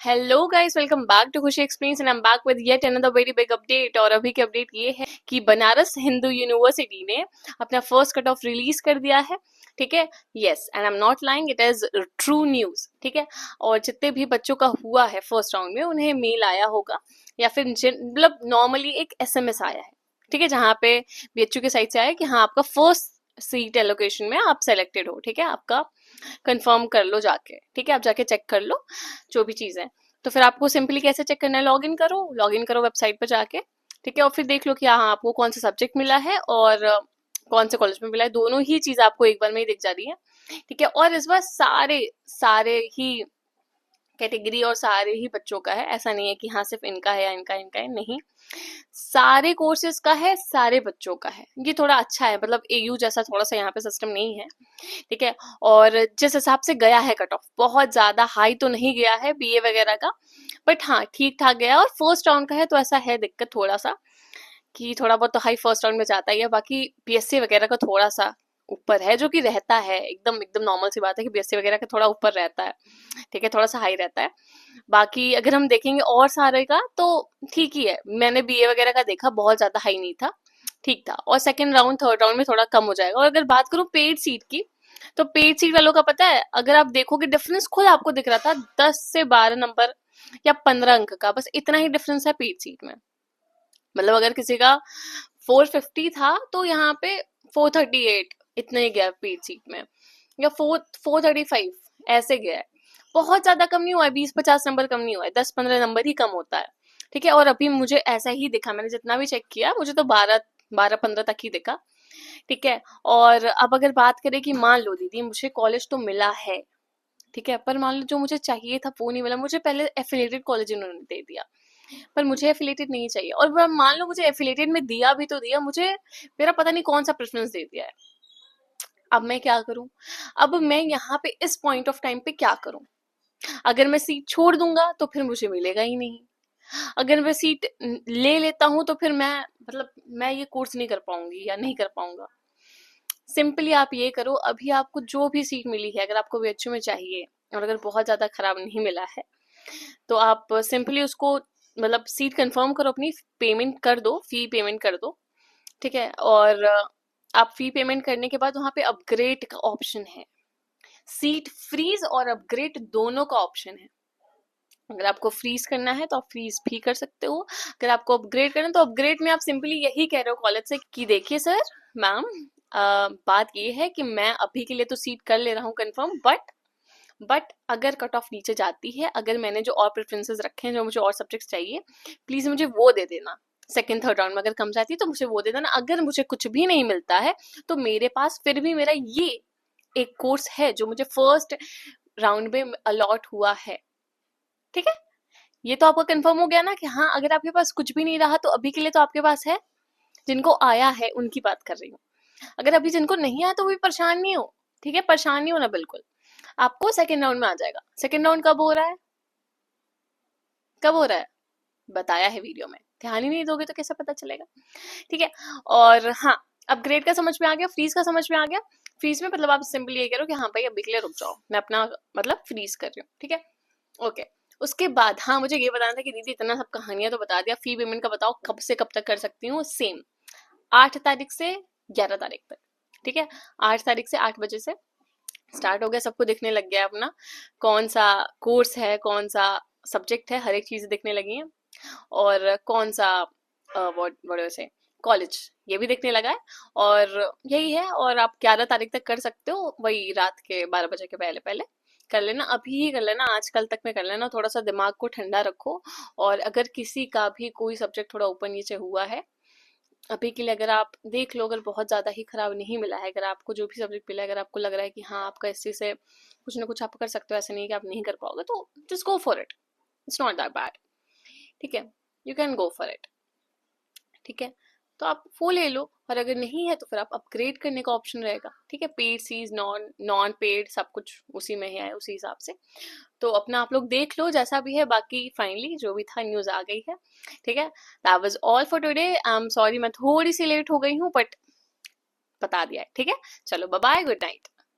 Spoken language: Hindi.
Hello guys, welcome back to Khushi experience and I am back with yet another very big update. और अभी की अपडेट ये है कि बनारस हिंदू यूनिवर्सिटी ने अपना फर्स्ट कट ऑफ रिलीज कर दिया है। ठीक है, yes, and I am not lying, it is true news. ठीक है, और जितने भी बच्चों का हुआ है फर्स्ट राउंड में उन्हें मेल आया होगा या फिर मतलब नॉर्मली एक एसएमएस आया है। ठीक है, जहाँ पे बीएचयू की साइड से आया कि हाँ आपका फर्स्ट सीट एलोकेशन में आप सेलेक्टेड हो। ठीक है, आपका कंफर्म कर लो जाके। ठीक है, आप जाके चेक कर लो जो भी चीज़ है। तो फिर आपको सिंपली कैसे चेक करना है, लॉग इन करो वेबसाइट पर जाके। ठीक है, और फिर देख लो कि हाँ आपको कौन सा सब्जेक्ट मिला है और कौन से कॉलेज में मिला है। दोनों ही चीज़ आपको एक बार में ही दिख जा रही है। ठीक है, और इस बार सारे सारे ही कैटेगरी और सारे ही बच्चों का है। ऐसा नहीं है कि हाँ सिर्फ इनका है या इनका है, नहीं, सारे कोर्सेज का है, सारे बच्चों का है। ये थोड़ा अच्छा है, मतलब एयू जैसा थोड़ा सा यहाँ पे सिस्टम नहीं है। ठीक है, और जिस हिसाब से गया है कट ऑफ, बहुत ज्यादा हाई तो नहीं गया है बीए वगैरह का, बट हाँ ठीक ठाक गया। और फर्स्ट राउंड का है तो ऐसा है दिक्कत थोड़ा सा कि थोड़ा बहुत तो हाई फर्स्ट राउंड में जाता ही है। बाकी बीएससी वगैरह का थोड़ा सा ऊपर है, जो कि रहता है, एकदम एकदम नॉर्मल सी बात है कि बीएससी वगैरह का थोड़ा ऊपर रहता है। ठीक है, थोड़ा सा हाई रहता है। बाकी अगर हम देखेंगे और सारे का तो ठीक ही है। मैंने बीए वगैरह का देखा, बहुत ज्यादा हाई नहीं था, ठीक था। और सेकंड राउंड थर्ड राउंड में थोड़ा कम हो जाएगा। और अगर बात करूं पेड सीट की, तो पेड सीट वालों का पता है, अगर आप देखोगे डिफरेंस खुद आपको दिख रहा था, 10 से 12 नंबर या 15 अंक का, बस इतना ही डिफरेंस है पेड सीट में। मतलब अगर किसी का 450 था तो यहाँ पे 438 इतना ही गया पेड सीट में, या 435 ऐसे गया है। बहुत ज्यादा कम नहीं हुआ है, 20-50 नंबर कम नहीं हुआ है, 10-15 नंबर ही कम होता है। ठीक है, और अभी मुझे ऐसा ही दिखा, मैंने जितना भी चेक किया मुझे तो 12-15 तक ही दिखा। ठीक है, और अब अगर बात करें कि मान लो दीदी मुझे कॉलेज तो मिला है, ठीक है, पर मान लो जो मुझे चाहिए था वो नहीं मिला। मुझे पहले एफिलेटेड कॉलेज इन्होंने दे दिया, पर मुझे एफिलेटेड नहीं चाहिए। और मान लो मुझे एफिलेटेड में दिया भी तो दिया, मुझे मेरा पता नहीं कौन सा प्रेफरेंस दे दिया है। अब मैं क्या करूं? अब मैं यहाँ पे इस पॉइंट ऑफ टाइम पे क्या करूं? अगर मैं सीट छोड़ दूंगा तो फिर मुझे मिलेगा ही नहीं। अगर मैं सीट ले लेता हूं तो फिर मैं, मतलब मैं ये कोर्स नहीं कर पाऊंगी या नहीं कर पाऊंगा। सिंपली आप ये करो, अभी आपको जो भी सीट मिली है, अगर आपको बीएचयू में चाहिए और अगर बहुत ज्यादा खराब नहीं मिला है, तो आप सिंपली उसको, मतलब सीट कंफर्म करो, अपनी पेमेंट कर दो, फी पेमेंट कर दो। ठीक है, और आप फी पेमेंट करने के बाद वहां पे अपग्रेड का ऑप्शन है। सीट फ्रीज और अपग्रेड दोनों का ऑप्शन है। अगर आपको फ्रीज करना है तो आप फ्रीज भी कर सकते हो, अगर आपको अपग्रेड करना है तो अपग्रेड में आप सिंपली यही कह रहे हो कॉलेज से कि देखिए सर, मैम, बात ये है कि मैं अभी के लिए तो सीट कर ले रहा हूँ कंफर्म, बट अगर कट ऑफ नीचे जाती है, अगर मैंने जो और प्रेफरेंसेस रखे हैं, जो मुझे और सब्जेक्ट्स चाहिए, प्लीज मुझे वो दे देना। सेकंड थर्ड राउंड में अगर कम जाती है तो मुझे वो दे देना। अगर मुझे कुछ भी नहीं मिलता है तो मेरे पास फिर भी मेरा ये एक कोर्स है जो मुझे फर्स्ट राउंड में अलॉट हुआ है। ठीक है, ये तो आपका कंफर्म हो गया ना कि हाँ अगर आपके पास कुछ भी नहीं रहा तो अभी के लिए तो आपके पास है। जिनको आया है उनकी बात कर रही हूँ। अगर अभी जिनको नहीं आया तो भी परेशान नहीं हो। ठीक है, परेशान नहीं होना बिल्कुल। आपको सेकेंड राउंड में आ जाएगा। सेकेंड राउंड कब हो रहा है? कब हो रहा है बताया है वीडियो में, ध्यान ही नहीं दोगे तो कैसे पता चलेगा। ठीक है, और हाँ, अपग्रेड का समझ में आ गया, फ्रीज का समझ में आ गया। फ्रीज में मतलब आप सिंपली ये करो कि हाँ भाई अभी के लिए रुक जाओ, मैं अपना मतलब फ्रीज कर रही हूँ। ठीक है, ओके। उसके बाद हाँ मुझे ये बताना था कि दीदी इतना सब कहानियां तो बता दिया, फी पेमेंट का बताओ कब से कब तक कर सकती हूँ? सेम 8 तारीख से 11 तारीख तक। ठीक है, 8 तारीख से 8 बजे से स्टार्ट हो गया, सबको दिखने लग गया अपना कौन सा कोर्स है, कौन सा सब्जेक्ट है, हर एक चीज दिखने लगी है। और कौन सा से कॉलेज, ये भी दिखने लगा है। और यही है, और आप 11 तारीख तक कर सकते हो, वही रात के 12 बजे के पहले पहले कर लेना, अभी ही कर लेना, आज कल तक में कर लेना। थोड़ा सा दिमाग को ठंडा रखो। और अगर किसी का भी कोई सब्जेक्ट थोड़ा ऊपर नीचे हुआ है, अभी के लिए अगर आप देख लो, अगर बहुत ज्यादा ही खराब नहीं मिला है, अगर आपको जो भी सब्जेक्ट मिला है, अगर आपको लग रहा है कि हाँ आपका इसी से कुछ ना कुछ आप कर सकते हो, ऐसे नहीं कि आप नहीं कर पाओगे, तो just go for it, it's not that bad. ठीक है, you can go for it. ठीक है, तो आप वो ले लो। और अगर नहीं है तो फिर आप अपग्रेड करने का ऑप्शन रहेगा। ठीक है, पेड सीज, नॉन नॉन पेड, सब कुछ उसी में ही है, उसी हिसाब से। तो अपना आप लोग देख लो जैसा भी है। बाकी फाइनली जो भी था न्यूज आ गई है। ठीक है, that was all for today. I am sorry मैं थोड़ी सी लेट हो गई हूँ, बट बता दिया है। ठीक है, चलो बाय बाय, गुड नाइट।